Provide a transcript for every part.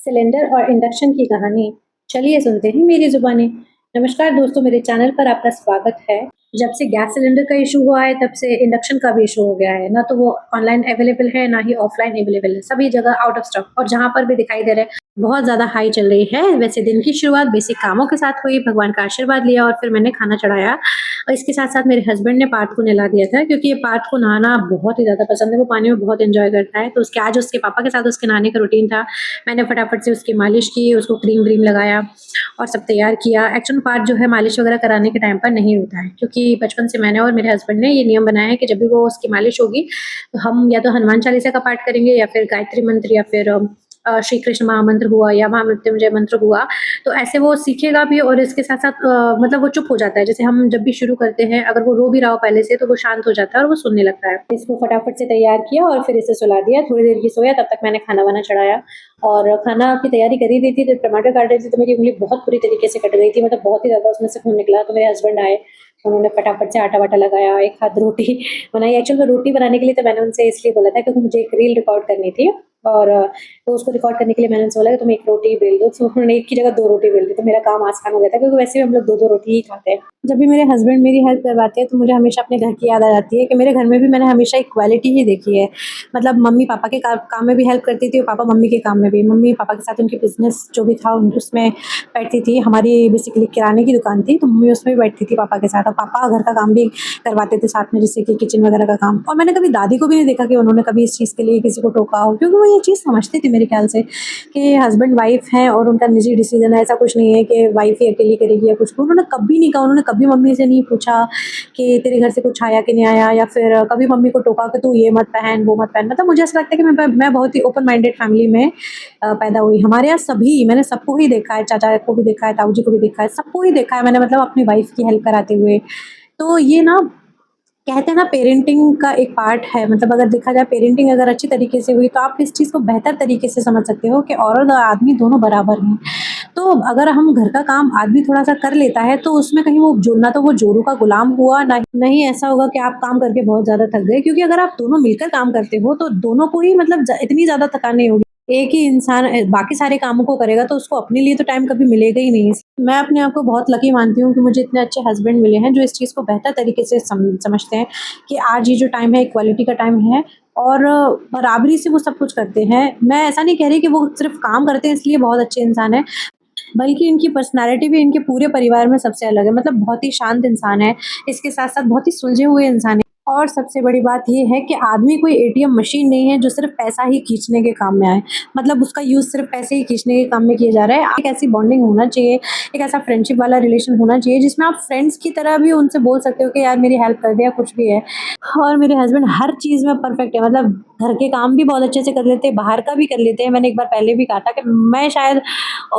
Cylinder और induction की कहानी। चलिए सुनते हैं मेरी जुबानी। नमस्कार दोस्तों, मेरे चैनल पर आपका स्वागत है। जब से गैस सिलेंडर का इशू हुआ है तब से इंडक्शन का भी इशू हो गया है। ना तो वो ऑनलाइन अवेलेबल है, ना ही ऑफलाइन अवेलेबल है। सभी जगह आउट ऑफ स्टॉक, और जहाँ पर भी दिखाई दे रहे हैं बहुत ज़्यादा हाई चल रही है। वैसे दिन की शुरुआत बेसिक कामों के साथ हुई, भगवान का आशीर्वाद लिया और फिर मैंने खाना चढ़ाया। और इसके साथ-साथ मेरे हस्बैंड ने पार्थ को नहला दिया था, क्योंकि ये पार्थ को नहाना बहुत ही ज़्यादा पसंद है, वो पानी में बहुत एन्जॉय करता है। तो उसके आज उसके पापा के साथ उसके नहाने का रूटीन था। मैंने फटाफट से उसकी मालिश की, उसको क्रीम-व्रीम लगाया और सब तैयार किया। एक्चुअल पार्थ जो है मालिश वगैरह कराने के टाइम पर नहीं होता है, क्योंकि बचपन से मैंने और मेरे हस्बैंड ने ये नियम बनाया है कि जब भी वो उसकी मालिश होगी, तो हम या तो हनुमान चालीसा का पाठ करेंगे या फिर गायत्री मंत्र या फिर श्री कृष्ण महामंत्र हुआ या महामृत्युंजय मंत्र हुआ। तो ऐसे वो सीखेगा भी और इसके साथ-साथ मतलब वो चुप हो जाता है। जैसे हम जब भी शुरू करते हैं, अगर वो रो भी रहा हो पहले से, तो वो शांत हो जाता है और वो सुनने लगता है। इसको फटाफट से तैयार किया और फिर इसे सुला दिया। थोड़ी देर की सोया, तब तक मैंने खाना-वाना चढ़ाया और खाना की तैयारी कर ही रही थी, जब टमाटर काट रही थी तो मेरी उँगली बहुत बुरी तरीके से कट गई थी, मतलब बहुत ही ज़्यादा उसमें से खून निकला। तो मेरे हस्बैंड आए, उन्होंने फटाफट से आटा-वाटा लगाया, एक हाथ रोटी बनाई। एक्चुअल में रोटी बनाने के लिए तो मैंने उनसे इसलिए बोला था क्योंकि मुझे एक रील रिकॉर्ड करनी थी, और तो उसको रिकॉर्ड करने के लिए मैंने उनसे बोला कि तुम एक रोटी बेल दो। तो उन्होंने एक की जगह 2 रोटी बेल दी, तो मेरा काम आसान हो गया था, क्योंकि वैसे भी हम लोग 2-2 रोटी ही खाते हैं। जब भी मेरे हस्बैंड मेरी हेल्प करवाते हैं तो मुझे हमेशा अपने घर की याद आ जाती है कि मेरे घर में भी मैंने हमेशा इक्वालिटी ही देखी है। मतलब मम्मी पापा के काम में भी हेल्प करती थी और पापा मम्मी के काम में भी। मम्मी पापा के साथ उनकी बिज़नेस जो भी था उसमें बैठती थी। हमारी बेसिकली किराने की दुकान थी, तो मम्मी उसमें भी बैठती थी पापा के साथ, और पापा घर का काम भी करवाते थे साथ में, जैसे कि किचन वगैरह का काम। और मैंने कभी दादी को भी नहीं देखा कि उन्होंने कभी इस चीज़ के लिए किसी को टोका हो, क्योंकि वो ये चीज़ समझती थी मेरे ख्याल से कि हस्बैंड वाइफ हैं और उनका निजी डिसीजन है। ऐसा कुछ नहीं है कि वाइफ ही अकेली करेगी या कुछ। उन्होंने कभी नहीं कहा, उन्होंने कभी मम्मी से नहीं पूछा कि तेरे घर से कुछ आया कि नहीं आया, या फिर कभी मम्मी को टोका कि तू ये मत पहन वो मत पहन। मतलब मुझे ऐसा लगता है कि मैं बहुत ही ओपन माइंडेड फैमिली में पैदा हुई। हमारे यहाँ सभी, मैंने सबको ही देखा है, चाचा को भी देखा है, ताऊ जी को भी देखा है, सबको ही देखा है मैंने, मतलब अपनी वाइफ की हेल्प कराते हुए। तो ये ना, कहते हैं ना, पेरेंटिंग का एक पार्ट है। मतलब अगर देखा जाए, पेरेंटिंग अगर अच्छी तरीके से हुई तो आप इस चीज़ को बेहतर तरीके से समझ सकते हो कि औरत और आदमी दोनों बराबर हैं। तो अगर हम घर का काम आदमी थोड़ा-सा कर लेता है तो उसमें कहीं वो जो, ना तो वो जोरू का गुलाम हुआ, ना ही ऐसा होगा कि आप काम करके बहुत ज़्यादा थक गए, क्योंकि अगर आप दोनों मिलकर काम करते हो तो दोनों को ही मतलब इतनी ज़्यादा थकान नहीं होगी। एक ही इंसान बाकी सारे कामों को करेगा तो उसको अपने लिए तो टाइम कभी मिलेगा ही नहीं। मैं अपने आप को बहुत लकी मानती हूँ कि मुझे इतने अच्छे हस्बैंड मिले हैं जो इस चीज़ को बेहतर तरीके से समझते हैं कि आज ये जो टाइम है इक्वालिटी का टाइम है, और बराबरी से वो सब कुछ करते हैं। मैं ऐसा नहीं कह रही कि वो सिर्फ़ काम करते हैं इसलिए बहुत अच्छे इंसान हैं, बल्कि इनकी पर्सनैलिटी भी इनके पूरे परिवार में सबसे अलग है। मतलब बहुत ही शांत इंसान है, इसके साथ-साथ बहुत ही सुलझे हुए इंसान है। और सबसे बड़ी बात ये है कि आदमी कोई एटीएम मशीन नहीं है जो सिर्फ़ पैसा ही खींचने के काम में आए। मतलब उसका यूज़ सिर्फ़ पैसे ही खींचने के काम में किया जा रहा है। एक ऐसी बॉन्डिंग होना चाहिए, एक ऐसा फ्रेंडशिप वाला रिलेशन होना चाहिए जिसमें आप फ्रेंड्स की तरह भी उनसे बोल सकते हो कि यार मेरी हेल्प कर दे या कुछ भी है। और मेरे हस्बैंड हर चीज़ में परफेक्ट है, मतलब घर के काम भी बहुत अच्छे से कर लेते हैं, बाहर का भी कर लेते हैं। मैंने एक बार पहले भी कहा था कि मैं शायद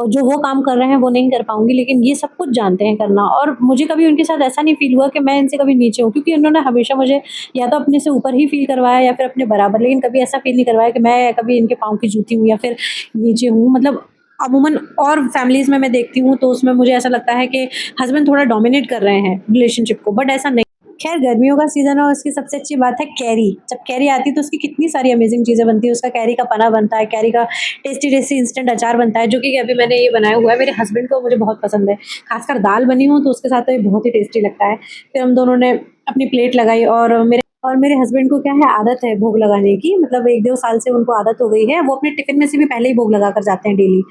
जो वो काम कर रहे हैं वो नहीं कर पाऊँगी, लेकिन ये सब कुछ जानते हैं करना। और मुझे कभी उनके साथ ऐसा नहीं फ़ील हुआ कि मैं इनसे कभी नीचे हूँ, क्योंकि उन्होंने हमेशा मुझे या तो अपने से ऊपर ही फ़ील करवाया या फिर अपने बराबर, लेकिन कभी ऐसा फ़ील नहीं करवाया कि मैं कभी इनके पाँव की जूती हूँ या फिर नीचे हूँ। मतलब अमूमन और फैमिलीज़ में मैं देखती हूँ तो उसमें मुझे ऐसा लगता है कि हस्बैंड थोड़ा डोमिनेट कर रहे हैं रिलेशनशिप को, बट ऐसा नहीं। खैर, गर्मियों का सीज़न है और उसकी सबसे अच्छी बात है कैरी। जब कैरी आती है तो उसकी कितनी सारी अमेज़िंग चीज़ें बनती हैं। उसका कैरी का पन्ना बनता है, कैरी का टेस्टी-टेस्टी इंस्टेंट अचार बनता है, जो कि अभी मैंने ये बनाया हुआ है। मेरे हस्बैंड को मुझे बहुत पसंद है। ख़ासकर दाल बनी हो तो उसके साथ तो ये बहुत ही टेस्टी लगता है। फिर हम दोनों ने अपनी प्लेट लगाई, और मेरे हस्बैंड को क्या है, आदत है भोग लगाने की। मतलब 1-2 साल से उनको आदत हो गई है। वो अपने टिफ़िन में से भी पहले ही भोग लगा कर जाते हैं डेली।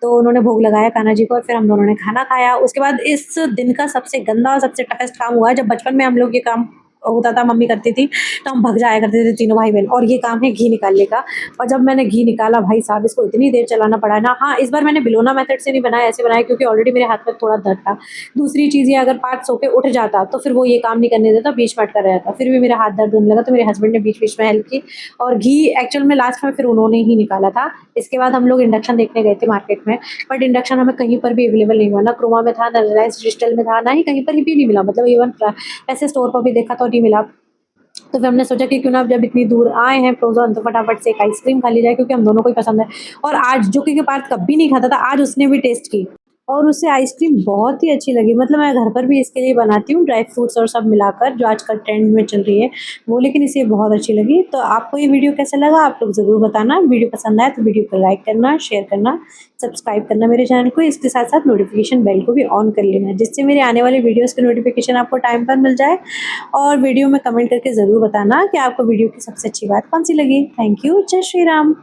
तो उन्होंने भोग लगाया कान्हा जी को और फिर हम दोनों ने खाना खाया। उसके बाद इस दिन का सबसे गंदा और सबसे टफ़ेस्ट काम हुआ है। जब बचपन में हम लोग ये काम होता था, मम्मी करती थी, तो हम भग जाया करते थे तीनों भाई-बहन, और ये काम है घी निकालने का। और जब मैंने घी निकाला, भाई साहब इसको इतनी देर चलाना पड़ा है ना। हाँ, इस बार मैंने बिलोना मेथड से नहीं बनाया, ऐसे बनाया क्योंकि ऑलरेडी मेरे हाथ में थोड़ा दर्द था। दूसरी चीज़, ये अगर पार्थ सो के उठ जाता तो फिर वो ये काम नहीं करने देता, बीच में अटका रहता। फिर भी मेरा हाथ दर्द होने लगा, तो मेरे हस्बैंड ने बीच-बीच में हेल्प की, और घी एक्चुअल में लास्ट में फिर उन्होंने ही निकाला था। इसके बाद हम लोग इंडक्शन देखने गए थे मार्केट में, बट इंडक्शन हमें कहीं पर भी अवेलेबल नहीं हुआ। ना क्रोमा में था, ना रिलायंस डिजिटल में था, ना ही कहीं पर भी नहीं मिला। मतलब इवन ऐसे स्टोर पर भी देखा तो नहीं मिला। तो फिर हमने सोचा कि क्यों ना, अब जब इतनी दूर आए हैं फ्रोज़न, तो फटाफट से एक आइसक्रीम खा ली जाए, क्योंकि हम दोनों को ही पसंद है। और आज जो कि पार्थ कभी नहीं खाता था, आज उसने भी टेस्ट की। और उसे आइसक्रीम बहुत ही अच्छी लगी। मतलब मैं घर पर भी इसके लिए बनाती हूँ ड्राई फ्रूट्स और सब मिलाकर, जो आजकल ट्रेंड में चल रही है वो, लेकिन इसे बहुत अच्छी लगी। तो आपको ये वीडियो कैसा लगा आप लोग ज़रूर बताना। वीडियो पसंद आए तो वीडियो को लाइक करना, शेयर करना, सब्सक्राइब करना मेरे चैनल को। इसके साथ-साथ नोटिफ़िकेशन बेल को भी ऑन कर लेना, जिससे मेरे आने वाले वीडियोज़ के नोटिफ़िकेशन आपको टाइम पर मिल जाए। और वीडियो में कमेंट करके ज़रूर बताना कि आपको वीडियो की सबसे अच्छी बात कौन-सी लगी। Thank you. जय श्री राम।